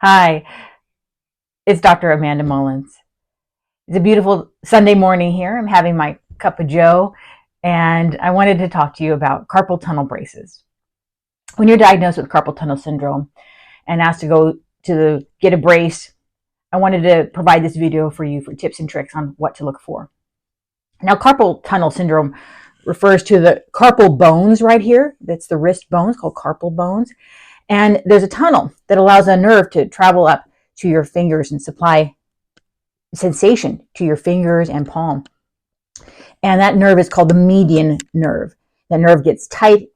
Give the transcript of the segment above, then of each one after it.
Hi, it's Dr. Amanda Mullins. It's a beautiful Sunday morning here. I'm having my cup of joe, and I wanted to talk to you about carpal tunnel braces. When you're diagnosed with carpal tunnel syndrome and asked to go to get a brace, I wanted to provide this video for you for tips and tricks on what to look for. Now, carpal tunnel syndrome refers to the carpal bones right here. That's the wrist bones called carpal bones. And there's a tunnel that allows a nerve to travel up to your fingers and supply sensation to your fingers and palm. And that nerve is called the median nerve. That nerve gets tight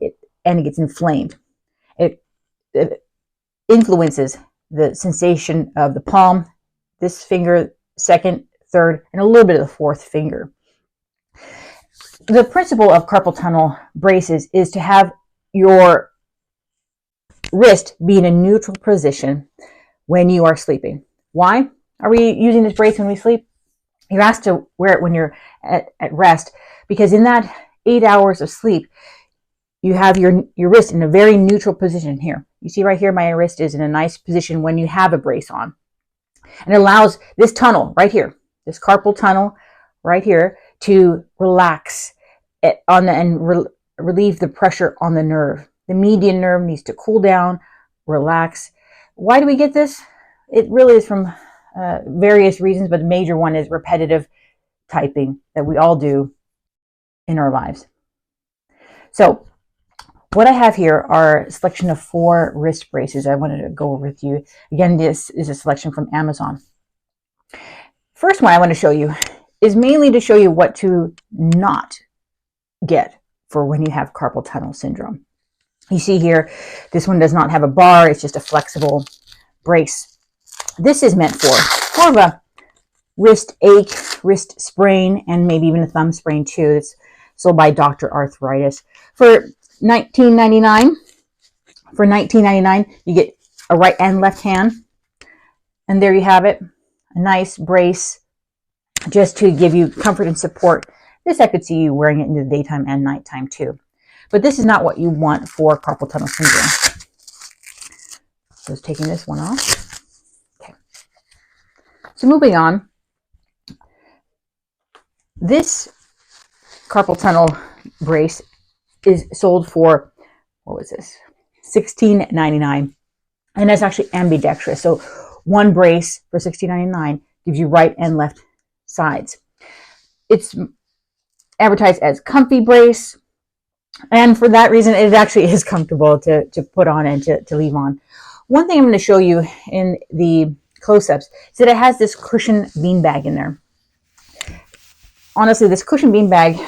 and it gets inflamed. It influences the sensation of the palm, this finger, second, third, and a little bit of the fourth finger. The principle of carpal tunnel braces is to have your wrist be in a neutral position when you are sleeping. Why are we using this brace when we sleep? You're asked to wear it when you're at rest because in that 8 hours of sleep, you have your wrist in a very neutral position here. You see right here, my wrist is in a nice position when you have a brace on. And it allows this tunnel right here, this carpal tunnel right here, to relax and relieve the pressure on the nerve. The median nerve needs to cool down, relax. Why do we get this? It really is from various reasons, but the major one is repetitive typing that we all do in our lives. So what I have here are a selection of 4 wrist braces I wanted to go over with you. Again, this is a selection from Amazon. First one I want to show you is mainly to show you what to not get for when you have carpal tunnel syndrome. You see here, this one does not have a bar. It's just a flexible brace. This is meant for more of a wrist ache, wrist sprain, and maybe even a thumb sprain too. It's sold by Dr. Arthritis. For $19.99, you get a right and left hand. And there you have it, a nice brace just to give you comfort and support. This I could see you wearing it in the daytime and nighttime too. But this is not what you want for carpal tunnel syndrome. Just taking this one off. Okay. So moving on, this carpal tunnel brace is sold for, what was this? $16.99. And that's actually ambidextrous. So one brace for $16.99 gives you right and left sides. It's advertised as comfy brace. And for that reason, it actually is comfortable to put on and to leave on. One thing I'm going to show you in the close-ups is that it has this cushion beanbag in there. Honestly, this cushion beanbag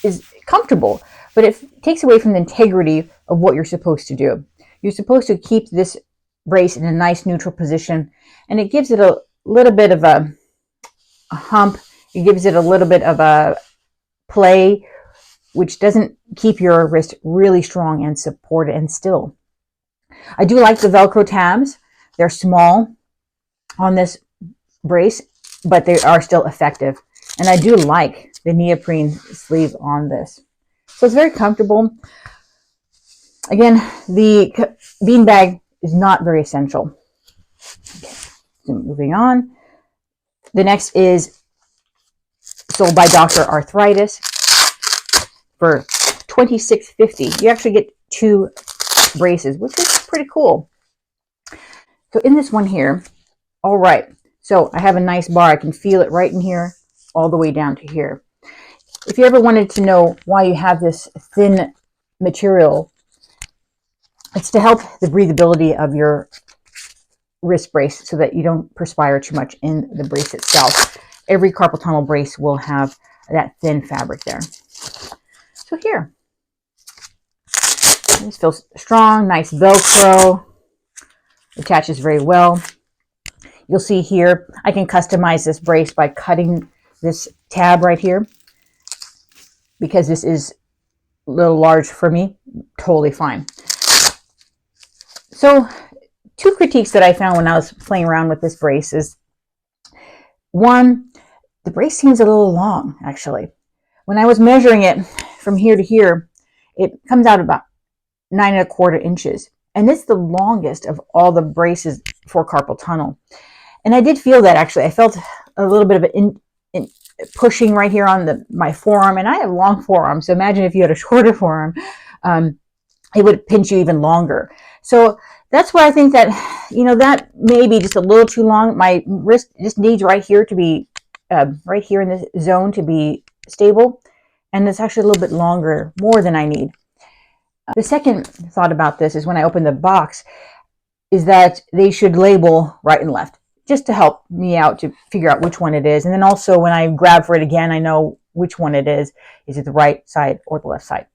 is comfortable, but it takes away from the integrity of what you're supposed to do. You're supposed to keep this brace in a nice neutral position, and it gives it a little bit of a hump. It gives it a little bit of a play, which doesn't keep your wrist really strong and supported and still. I do like the Velcro tabs. They're small on this brace, but they are still effective. And I do like the neoprene sleeve on this. So it's very comfortable. Again, the beanbag is not very essential. Okay, so moving on. The next is sold by Dr. Arthritis for $26.50. You actually get 2 braces, which is pretty cool. So in this one here, all right, so I have a nice bar. I can feel it right in here all the way down to here. If you ever wanted to know why you have this thin material, it's to help the breathability of your wrist brace so that you don't perspire too much in the brace itself. Every carpal tunnel brace will have that thin fabric there. So here, this feels strong, nice Velcro, attaches very well. You'll see here, I can customize this brace by cutting this tab right here. Because this is a little large for me, totally fine. So 2 critiques that I found when I was playing around with this brace is, one, the brace seems a little long, actually. When I was measuring it from here to here, it comes out about 9 1/4 inches. And it's the longest of all the braces for carpal tunnel. And I did feel that actually. I felt a little bit of an pushing right here on my forearm, and I have long forearms, so imagine if you had a shorter forearm, it would pinch you even longer. So that's why I think that, that may be just a little too long. My wrist just needs right here to be, right here in this zone to be stable, and it's actually a little bit longer, more than I need. The second thought about this is when I open the box, is that they should label right and left, just to help me out to figure out which one it is. And then also when I grab for it again, I know which one it is. Is it the right side or the left side?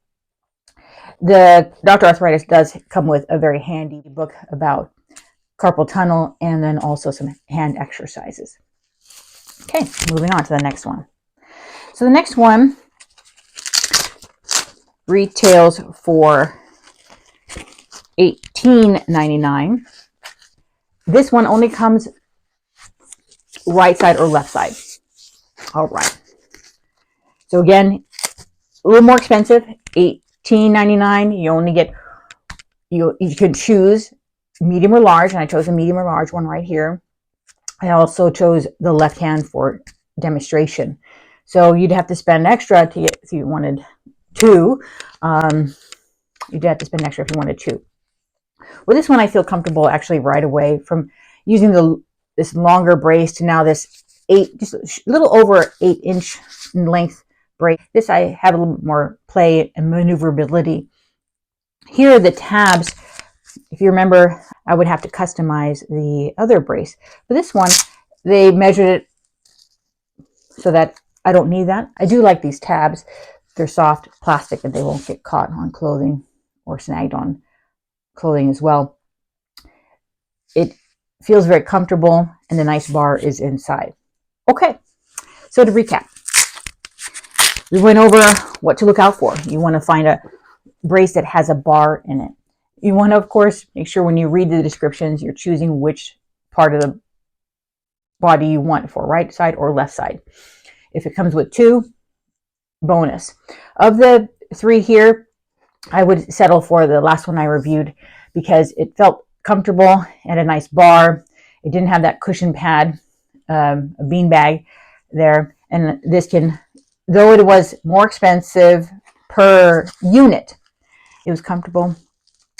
The Dr. Arthritis does come with a very handy book about carpal tunnel and then also some hand exercises. Okay, moving on to the next one. So the next one retails for $18.99. This one only comes right side or left side. All right. So again, a little more expensive, $18.99. You only get, you can choose medium or large, and I chose a medium or large one right here. I also chose the left hand for demonstration. So you'd have to spend extra to get, if you wanted two. You'd have to spend extra if you wanted two. With this one, I feel comfortable actually right away from using this longer brace to now this just a little over 8-inch in length brace. This I have a little bit more play and maneuverability. Here are the tabs. If you remember, I would have to customize the other brace. But this one, they measured it so that I don't need that. I do like these tabs. They're soft plastic and they won't get caught on clothing or snagged on clothing as well. It feels very comfortable and the nice bar is inside. Okay, so to recap, we went over what to look out for. You want to find a brace that has a bar in it. You want to, of course, make sure when you read the descriptions, you're choosing which part of the body you want for, right side or left side. If it comes with two, bonus. Of the three here, I would settle for the last one I reviewed because it felt comfortable and a nice bar. It didn't have that cushion pad, a bean bag there. And this can, though it was more expensive per unit, it was comfortable.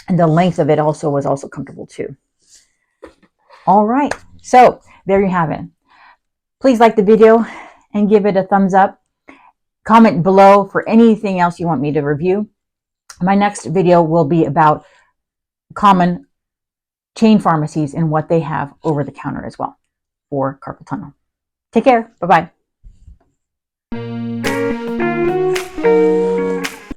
And the length of it also was also comfortable too. All right, so there you have it. Please like the video and give it a thumbs up. Comment below for anything else you want me to review. My next video will be about common chain pharmacies and what they have over the counter as well for carpal tunnel. Take care. Bye-bye.